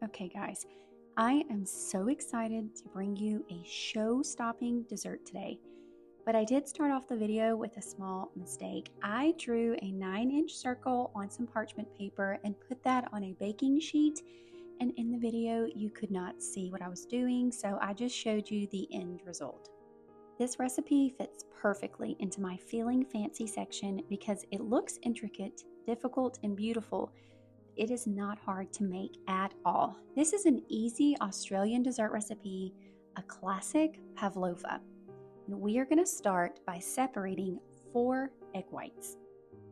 Okay, guys, I am so excited to bring you a show-stopping dessert today. But I did start off the video with a small mistake. I drew a 9-inch circle on some parchment paper and put that on a baking sheet. And in the video, you could not see what I was doing, so I just showed you the end result. This recipe fits perfectly into my feeling fancy section because it looks intricate, difficult, and beautiful. It is not hard to make at all. This is an easy Australian dessert recipe, a classic Pavlova. And we are going to start by separating 4 egg whites.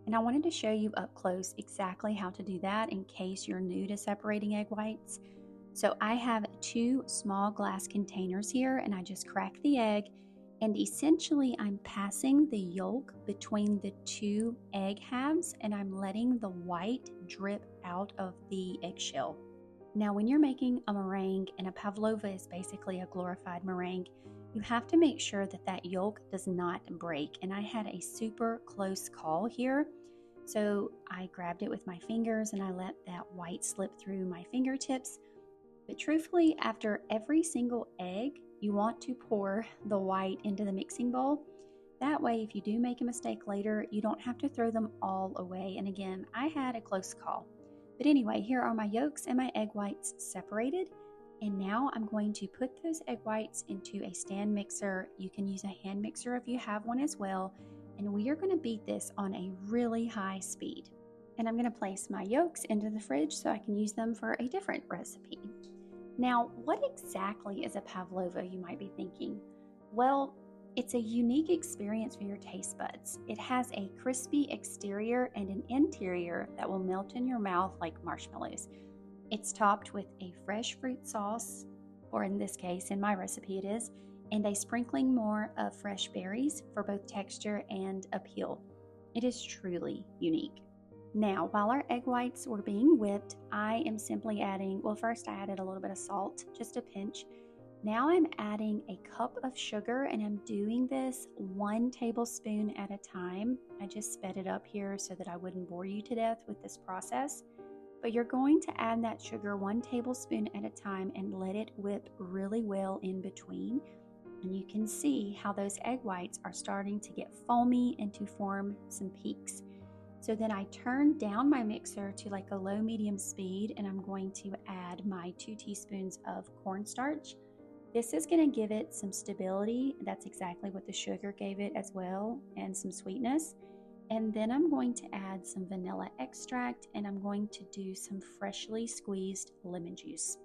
And I wanted to show you up close exactly how to do that in case you're new to separating egg whites. So I have 2 small glass containers here, and I just cracked the egg, and essentially I'm passing the yolk between the 2 egg halves, and I'm letting the white drip out of the eggshell. Now, when you're making a meringue, and a pavlova is basically a glorified meringue, you have to make sure that that yolk does not break. And I had a super close call here. So I grabbed it with my fingers and I let that white slip through my fingertips. But truthfully, after every single egg, you want to pour the white into the mixing bowl. That way, if you do make a mistake later, you don't have to throw them all away. And again, I had a close call. But anyway, here are my yolks and my egg whites separated. And now I'm going to put those egg whites into a stand mixer. You can use a hand mixer if you have one as well. And we are going to beat this on a really high speed. And I'm going to place my yolks into the fridge so I can use them for a different recipe. Now, what exactly is a pavlova, you might be thinking? Well, it's a unique experience for your taste buds. It has a crispy exterior and an interior that will melt in your mouth like marshmallows. It's topped with a fresh fruit sauce, or in this case, in my recipe it is, and a sprinkling more of fresh berries for both texture and appeal. It is truly unique. Now, while our egg whites were being whipped, I am simply adding, well, first I added a little bit of salt, just a pinch. Now I'm adding a cup of sugar, and I'm doing this 1 tablespoon at a time. I just sped it up here so that I wouldn't bore you to death with this process. But you're going to add that sugar 1 tablespoon at a time and let it whip really well in between. And you can see how those egg whites are starting to get foamy and to form some peaks. So then I turn down my mixer to like a low-medium speed, and I'm going to add my 2 teaspoons of cornstarch. This is going to give it some stability. That's exactly what the sugar gave it as well, and some sweetness. And then I'm going to add some vanilla extract, and I'm going to do some freshly squeezed lemon juice.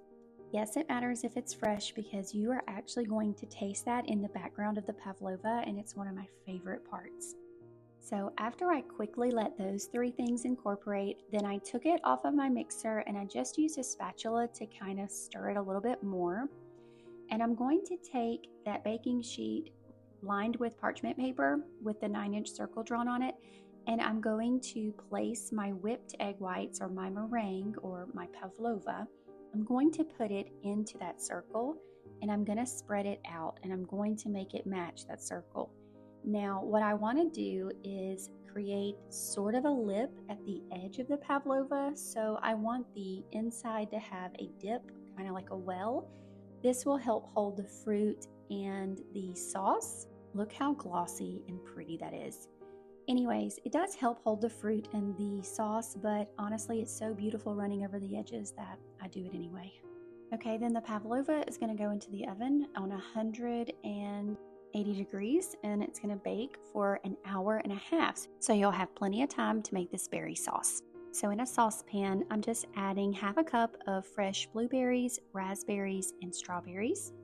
Yes, it matters if it's fresh because you are actually going to taste that in the background of the pavlova, and it's one of my favorite parts. So after I quickly let those 3 things incorporate, then I took it off of my mixer and I just used a spatula to kind of stir it a little bit more. And I'm going to take that baking sheet lined with parchment paper with the 9-inch circle drawn on it, and I'm going to place my whipped egg whites, or my meringue, or my pavlova. I'm going to put it into that circle, and I'm going to spread it out, and I'm going to make it match that circle. Now, what I want to do is create sort of a lip at the edge of the pavlova, so I want the inside to have a dip, kind of like a well. This will help hold the fruit and the sauce. Look how glossy and pretty that is. Anyways, it does help hold the fruit and the sauce, but honestly, it's so beautiful running over the edges that I do it anyway. Okay, then the pavlova is going to go into the oven on 180 degrees, and it's going to bake for 1.5 hours. So you'll have plenty of time to make this berry sauce. So in a saucepan, I'm just adding 1/2 cup of fresh blueberries, raspberries, and strawberries.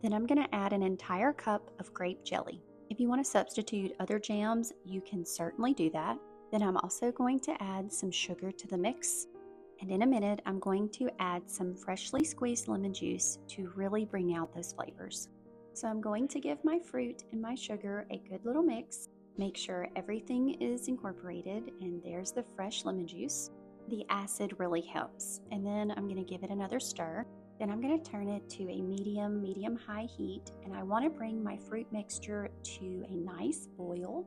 Then I'm going to add an entire cup of grape jelly. If you want to substitute other jams, you can certainly do that. Then I'm also going to add some sugar to the mix. And in a minute, I'm going to add some freshly squeezed lemon juice to really bring out those flavors. So I'm going to give my fruit and my sugar a good little mix. Make sure everything is incorporated, and there's the fresh lemon juice. The acid really helps. And then I'm going to give it another stir. Then I'm going to turn it to a medium-high heat, and I want to bring my fruit mixture to a nice boil.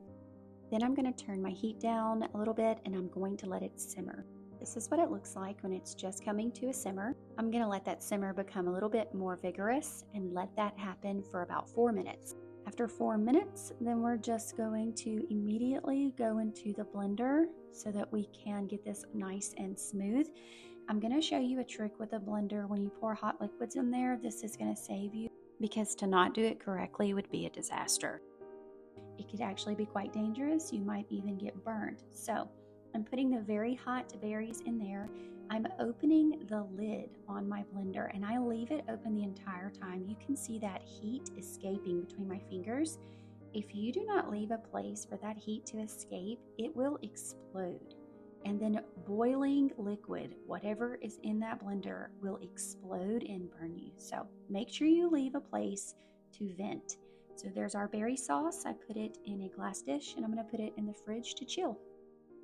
Then I'm going to turn my heat down a little bit, and I'm going to let it simmer. This is what it looks like when it's just coming to a simmer. I'm going to let that simmer become a little bit more vigorous and let that happen for about 4 minutes. After 4 minutes, then we're just going to immediately go into the blender so that we can get this nice and smooth. I'm going to show you a trick with a blender. When you pour hot liquids in there, this is going to save you, because to not do it correctly would be a disaster. It could actually be quite dangerous. You might even get burned. So I'm putting the very hot berries in there. I'm opening the lid on my blender and I leave it open the entire time. You can see that heat escaping between my fingers. If you do not leave a place for that heat to escape, it will explode. And then boiling liquid, whatever is in that blender, will explode and burn you. So make sure you leave a place to vent. So there's our berry sauce. I put it in a glass dish and I'm going to put it in the fridge to chill.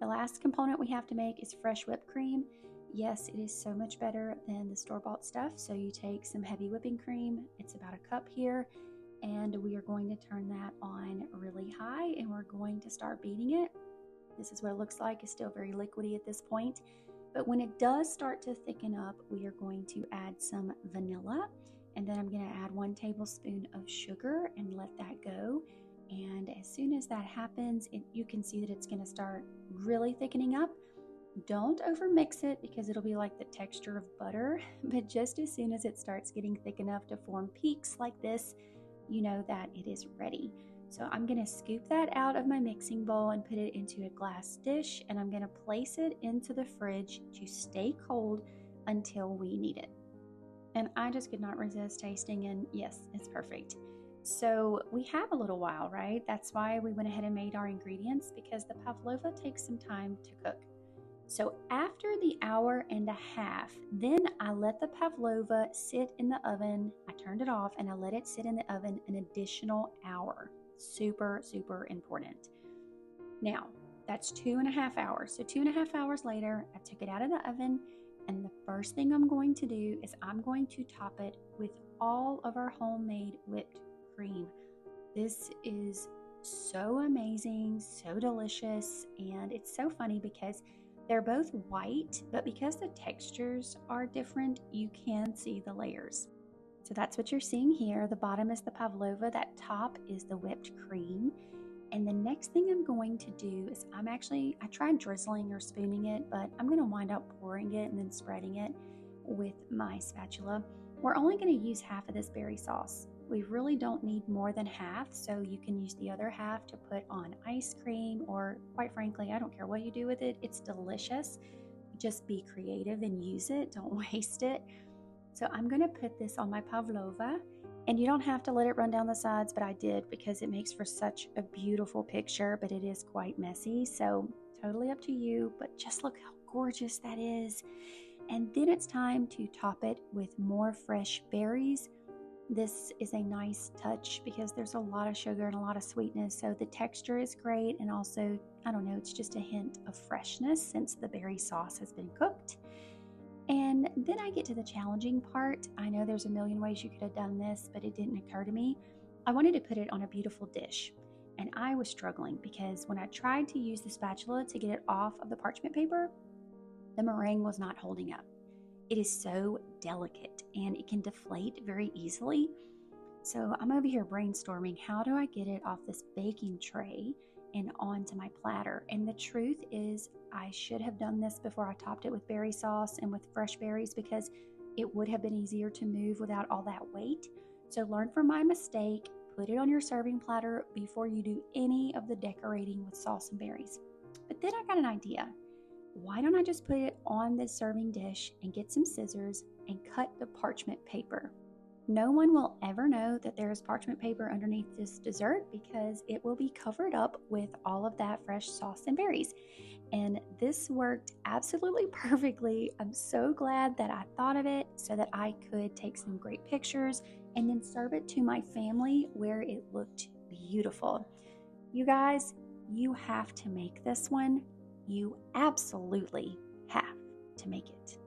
The last component we have to make is fresh whipped cream. Yes, it is so much better than the store-bought stuff. So you take some heavy whipping cream. It's about a cup here. And we are going to turn that on really high and we're going to start beating it. This is what it looks like. It's still very liquidy at this point. But when it does start to thicken up, we are going to add some vanilla. And then I'm going to add 1 tablespoon of sugar and let that go. And as soon as that happens, you can see that it's going to start really thickening up. Don't overmix it because it'll be like the texture of butter. But just as soon as it starts getting thick enough to form peaks like this, you know that it is ready. So I'm going to scoop that out of my mixing bowl and put it into a glass dish. And I'm going to place it into the fridge to stay cold until we need it. And I just could not resist tasting, and yes, it's perfect. So we have a little while, right? That's why we went ahead and made our ingredients, because the pavlova takes some time to cook. So after the 1.5 hours, then I let the pavlova sit in the oven. I turned it off and I let it sit in the oven an additional hour. Super, super important. Now, that's 2.5 hours. So 2.5 hours later, I took it out of the oven. And the first thing I'm going to do is I'm going to top it with all of our homemade whipped cream. This is so amazing, so delicious, and it's so funny because they're both white, but because the textures are different, you can see the layers. So that's what you're seeing here. The bottom is the pavlova, that top is the whipped cream. And the next thing I'm going to do is I tried drizzling or spooning it, but I'm going to wind up pouring it and then spreading it with my spatula. We're only going to use half of this berry sauce. We really don't need more than half, so you can use the other half to put on ice cream, or quite frankly, I don't care what you do with it. It's delicious. Just be creative and use it. Don't waste it. So I'm going to put this on my pavlova. And you don't have to let it run down the sides, but I did because it makes for such a beautiful picture, but it is quite messy. So totally up to you, but just look how gorgeous that is. And then it's time to top it with more fresh berries. This is a nice touch because there's a lot of sugar and a lot of sweetness. So the texture is great. And also, I don't know, it's just a hint of freshness since the berry sauce has been cooked. And then I get to the challenging part. I know there's a million ways you could have done this, but it didn't occur to me. I wanted to put it on a beautiful dish, and I was struggling because when I tried to use the spatula to get it off of the parchment paper, the meringue was not holding up. It is so delicate and it can deflate very easily. So I'm over here brainstorming, how do I get it off this baking tray and onto my platter? And the truth is, I should have done this before I topped it with berry sauce and with fresh berries, because it would have been easier to move without all that weight. So learn from my mistake, put it on your serving platter before you do any of the decorating with sauce and berries. But then I got an idea. Why don't I just put it on the serving dish and get some scissors and cut the parchment paper? No one will ever know that there is parchment paper underneath this dessert because it will be covered up with all of that fresh sauce and berries. And this worked absolutely perfectly. I'm so glad that I thought of it so that I could take some great pictures and then serve it to my family where it looked beautiful. You guys, you have to make this one. You absolutely have to make it.